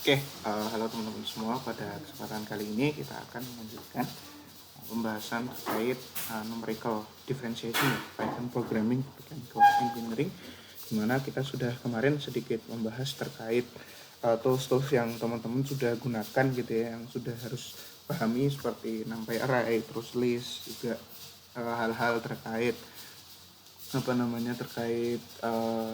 Halo teman-teman semua. Pada kesempatan kali ini kita akan melanjutkan pembahasan terkait numerical differentiation Python programming mechanical engineering, di mana kita sudah kemarin sedikit membahas terkait tools-tools yang teman-teman sudah gunakan gitu ya, yang sudah harus pahami seperti numpy array, terus list, juga hal-hal terkait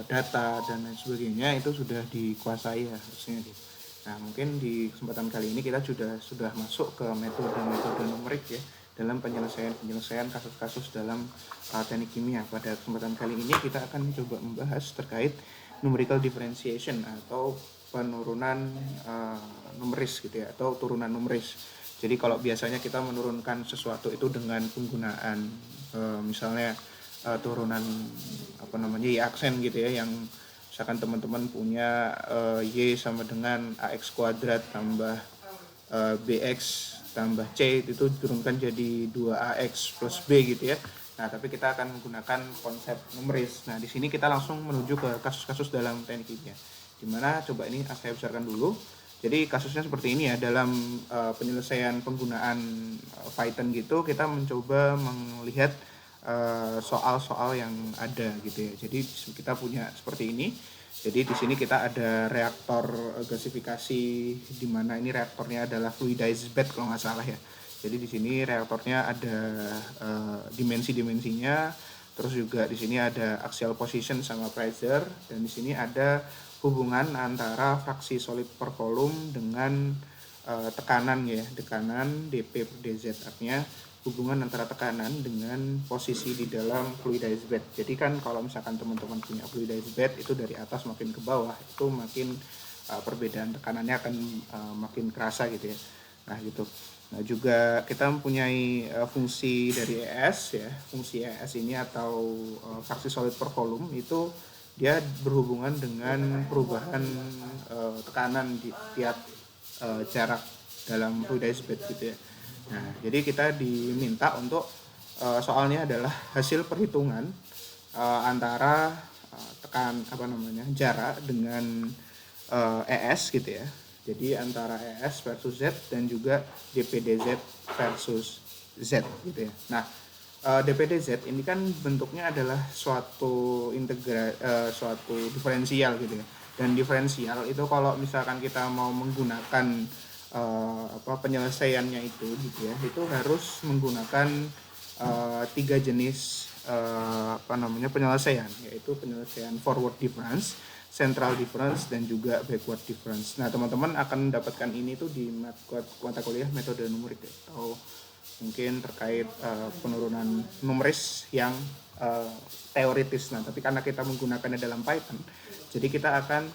data dan lain sebagainya itu sudah dikuasai ya harusnya gitu. Nah, mungkin di kesempatan kali ini kita sudah masuk ke metode numerik ya dalam penyelesaian kasus-kasus dalam teknik kimia. Pada kesempatan kali ini kita akan coba membahas terkait numerical differentiation atau penurunan numeris gitu ya, atau turunan numeris. Jadi kalau biasanya kita menurunkan sesuatu itu dengan penggunaan misalnya turunan Y aksen gitu ya, yang misalkan teman-teman punya Y sama dengan AX kuadrat tambah BX tambah C, itu turunkan jadi 2AX plus B gitu ya. Nah, tapi kita akan menggunakan konsep numeris. Nah, di sini kita langsung menuju ke kasus-kasus dalam teknik kimia. Dimana coba ini saya besarkan dulu. Jadi kasusnya seperti ini ya, dalam penyelesaian penggunaan Python gitu, kita mencoba melihat soal-soal yang ada gitu ya. Jadi kita punya seperti ini. Jadi di sini kita ada reaktor gasifikasi, di mana ini reaktornya adalah fluidized bed kalau nggak salah ya. Jadi di sini reaktornya ada dimensi-dimensinya, terus juga di sini ada axial position sama pressure, dan di sini ada hubungan antara fraksi solid per volume dengan tekanan ya, tekanan dP per dz, artinya hubungan antara tekanan dengan posisi di dalam fluidized bed. Jadi kan kalau misalkan teman-teman punya fluidized bed itu dari atas makin ke bawah, itu makin perbedaan tekanannya akan makin kerasa gitu ya. Nah gitu. Nah juga kita mempunyai fungsi dari ES ya. Fungsi ES ini atau fraksi solid per volume itu dia berhubungan dengan perubahan tekanan di tiap jarak dalam fluidized bed gitu ya. Nah, jadi kita diminta untuk soalnya adalah hasil perhitungan antara jarak dengan ES gitu ya. Jadi antara ES versus Z dan juga dPdz versus Z gitu ya. Nah, dPdz ini kan bentuknya adalah suatu suatu diferensial gitu ya. Dan diferensial itu kalau misalkan kita mau menggunakan penyelesaiannya itu gitu ya, itu harus menggunakan 3 jenis penyelesaian, yaitu penyelesaian forward difference, central difference, dan juga backward difference. Nah, teman-teman akan mendapatkan ini tuh di mata kuliah metode numerik ya, atau mungkin terkait penurunan numeris yang teoritis. Nah, tapi karena kita menggunakannya dalam Python, jadi kita akan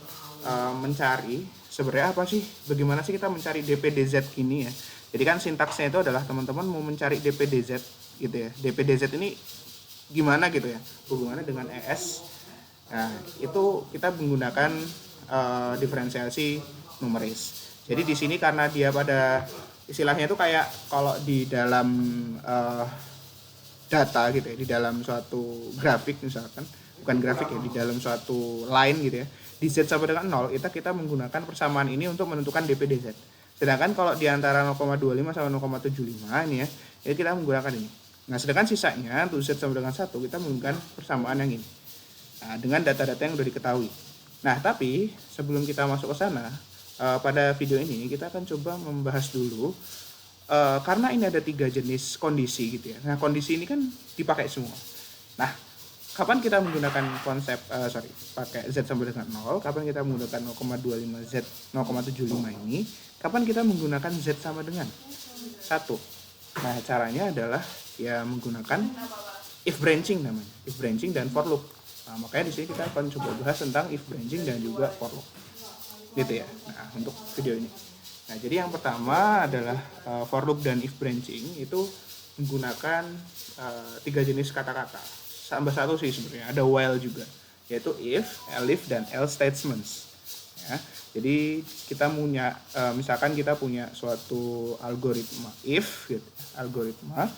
mencari sebenarnya apa sih, bagaimana sih kita mencari dPdz ini ya. Jadi kan sintaksnya itu adalah teman-teman mau mencari dPdz gitu ya. dPdz ini gimana gitu ya, hubungannya dengan ES. Nah, itu kita menggunakan diferensiasi numeris. Jadi di sini karena dia pada istilahnya itu kayak kalau di dalam data gitu ya, di dalam suatu grafik misalkan, bukan grafik ya, di dalam suatu line gitu ya, di Z sama dengan 0 kita menggunakan persamaan ini untuk menentukan dPdz. Sedangkan kalau di antara 0,25 sama 0,75 ini ya kita menggunakan ini. Nah, sedangkan sisanya untuk Z sama dengan 1 kita menggunakan persamaan yang ini. Nah, dengan data-data yang sudah diketahui. Nah, tapi sebelum kita masuk ke sana, pada video ini kita akan coba membahas dulu karena ini ada 3 jenis kondisi gitu ya. Nah, kondisi ini kan dipakai semua. Nah, kapan kita menggunakan konsep pakai Z sama dengan 0, kapan kita menggunakan 0,25 Z 0,75 ini, kapan kita menggunakan Z sama dengan 1. Nah, caranya adalah ya menggunakan if branching namanya, if branching dan for loop. Nah, makanya di sini kita akan coba bahas tentang if branching dan juga for loop gitu ya. Nah, untuk video ini. Nah, jadi yang pertama adalah for loop dan if branching itu menggunakan 3 jenis kata-kata. Tambah 1 sih sebenarnya, ada while juga, yaitu if, elif, dan else statements ya. Jadi kita punya misalkan kita punya suatu algoritma if gitu, algoritma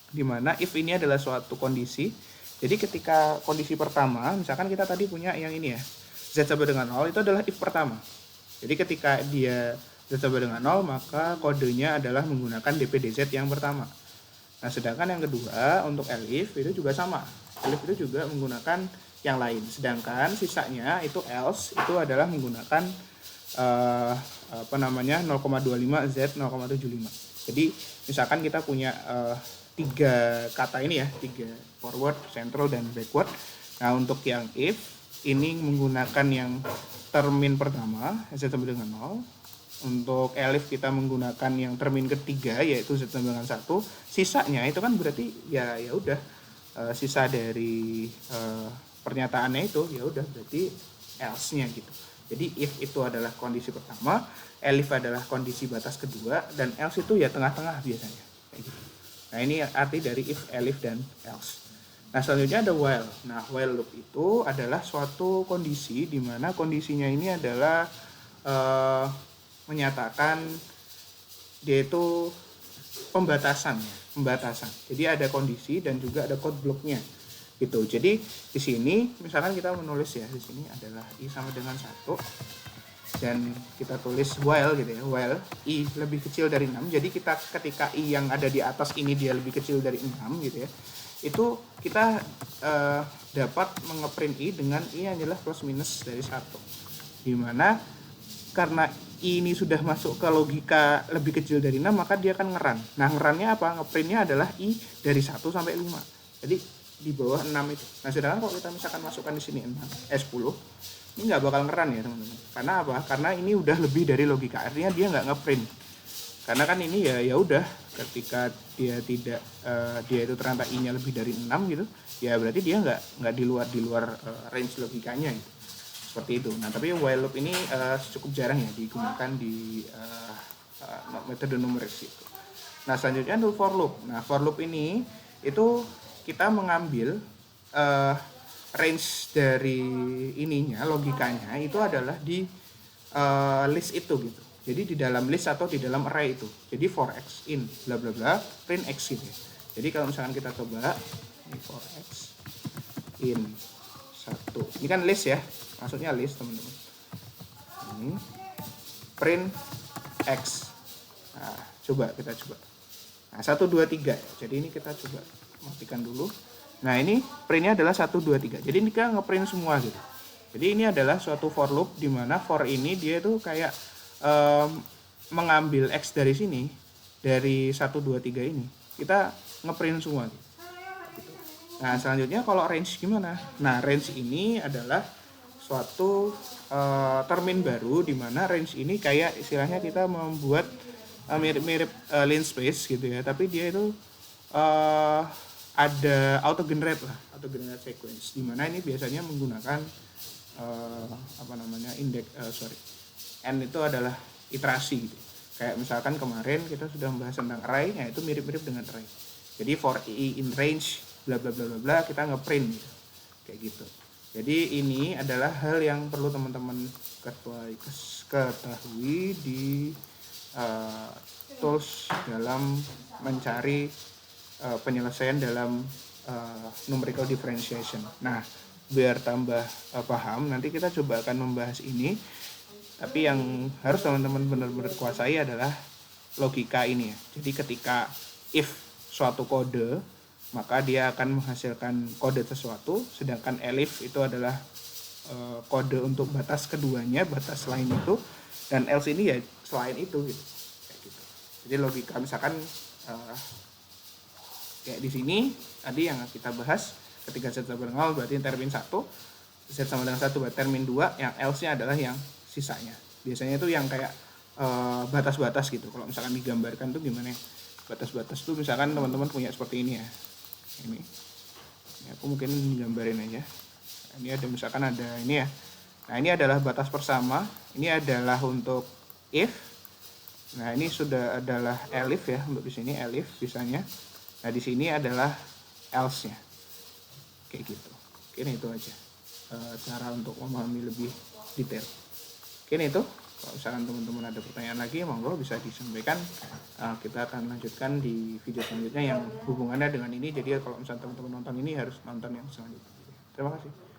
di mana if ini adalah suatu kondisi. Jadi ketika kondisi pertama, misalkan kita tadi punya yang ini ya, Z sama dengan 0, itu adalah if pertama. Jadi ketika dia z sama dengan 0, maka kodenya adalah menggunakan DPDZ yang pertama. Nah, sedangkan yang kedua untuk elif itu juga sama. Elif itu juga menggunakan yang lain. Sedangkan sisanya itu else itu adalah menggunakan 0,25 Z 0,75. Jadi misalkan kita punya 3 kata ini ya, 3 forward, central, dan backward. Nah, untuk yang if ini menggunakan yang termin pertama Z sama dengan 0. Untuk elif kita menggunakan yang termin ketiga yaitu Z sama dengan 1. Sisanya itu kan berarti ya udah sisa dari pernyataannya itu ya udah berarti else-nya gitu. Jadi if itu adalah kondisi pertama, elif adalah kondisi batas kedua, dan else itu ya tengah-tengah biasanya kayak gitu. Nah, ini arti dari if, elif, dan else. Nah, selanjutnya ada while. Nah, while loop itu adalah suatu kondisi di mana kondisinya ini adalah menyatakan dia itu pembatasan. Jadi ada kondisi dan juga ada code blocknya gitu. Jadi di sini misalkan kita menulis ya, di sini adalah i sama dengan 1 dan kita tulis while gitu ya. While i lebih kecil dari 6. Jadi kita ketika i yang ada di atas ini dia lebih kecil dari 6 gitu ya. Itu kita dapat mengeprint i dengan i yang adalah plus minus dari 1. Dimana karena i ini sudah masuk ke logika lebih kecil dari 6, maka dia akan ngeran. Nah, ngerannya apa? Ngeprintnya adalah i dari 1 sampai 5. Jadi di bawah 6 itu. Nah, sedangkan kalau kita misalkan masukkan di sini 10, ini nggak bakal ngeran ya teman-teman. Karena apa? Karena ini udah lebih dari logika. Artinya dia nggak ngeprint. Karena kan ini ya udah ketika dia tidak dia itu ternyata i-nya lebih dari 6 gitu, ya berarti dia nggak di luar range logikanya gitu. Seperti itu. Nah, tapi while loop ini cukup jarang ya digunakan di metode numerik itu. Nah, selanjutnya untuk for loop. Nah, for loop ini itu kita mengambil range dari ininya, logikanya itu adalah di list itu gitu. Jadi di dalam list atau di dalam array itu. Jadi for x in bla bla bla print x gitu ya. Jadi kalau misalkan kita coba ini for x in 1. Ini kan list ya. Maksudnya list teman-teman. Ini print x. Nah, kita coba. Nah, 1 2 3. Jadi ini kita coba matikan dulu. Nah, ini printnya adalah 1 2 3. Jadi ini kita ngeprint semua gitu. Jadi ini adalah suatu for loop di mana for ini dia tuh kayak mengambil x dari sini, dari 1 2 3 ini. Kita ngeprint semua gitu. Nah, selanjutnya kalau range gimana? Nah, range ini adalah suatu termin baru di mana range ini kayak istilahnya kita membuat mirip-mirip line space gitu ya, tapi dia itu ada auto generate sequence di mana ini biasanya menggunakan n itu adalah iterasi gitu. Kayak misalkan kemarin kita sudah membahas tentang array, ya itu mirip-mirip dengan array. Jadi for i in range bla bla bla bla bla kita ngeprint gitu. Kayak gitu. Jadi ini adalah hal yang perlu teman-teman ketahui di tools dalam mencari penyelesaian dalam numerical differentiation. Nah, biar tambah paham, nanti kita coba akan membahas ini. Tapi yang harus teman-teman benar-benar kuasai adalah logika ini ya. Jadi ketika if suatu kode, maka dia akan menghasilkan kode sesuatu, sedangkan elif itu adalah kode untuk batas keduanya, batas lain itu, dan else ini ya selain itu gitu. Kayak gitu. Jadi logika misalkan kayak di sini tadi yang kita bahas, ketika Z sama dengan 0 berarti termin 1, Z sama dengan 1 berarti termin 2, yang else-nya adalah yang sisanya. Biasanya itu yang kayak batas-batas gitu. Kalau misalkan digambarkan tuh gimana ya? Batas-batas tuh misalkan teman-teman punya seperti ini ya. Ini aku mungkin gambarin aja. Ini ada misalkan ada ini ya. Nah, ini adalah batas bersama. Ini adalah untuk if. Nah, ini sudah adalah elif ya, untuk di sini elif bisanya. Nah, di sini adalah else-nya. Kayak gitu. Oke, itu aja cara untuk memahami lebih detail. Oke, itu. Kalau misalkan teman-teman ada pertanyaan lagi, monggo bisa disampaikan. Kita akan lanjutkan di video selanjutnya yang hubungannya dengan ini. Jadi kalau misalkan teman-teman nonton ini harus nonton yang selanjutnya. Terima kasih.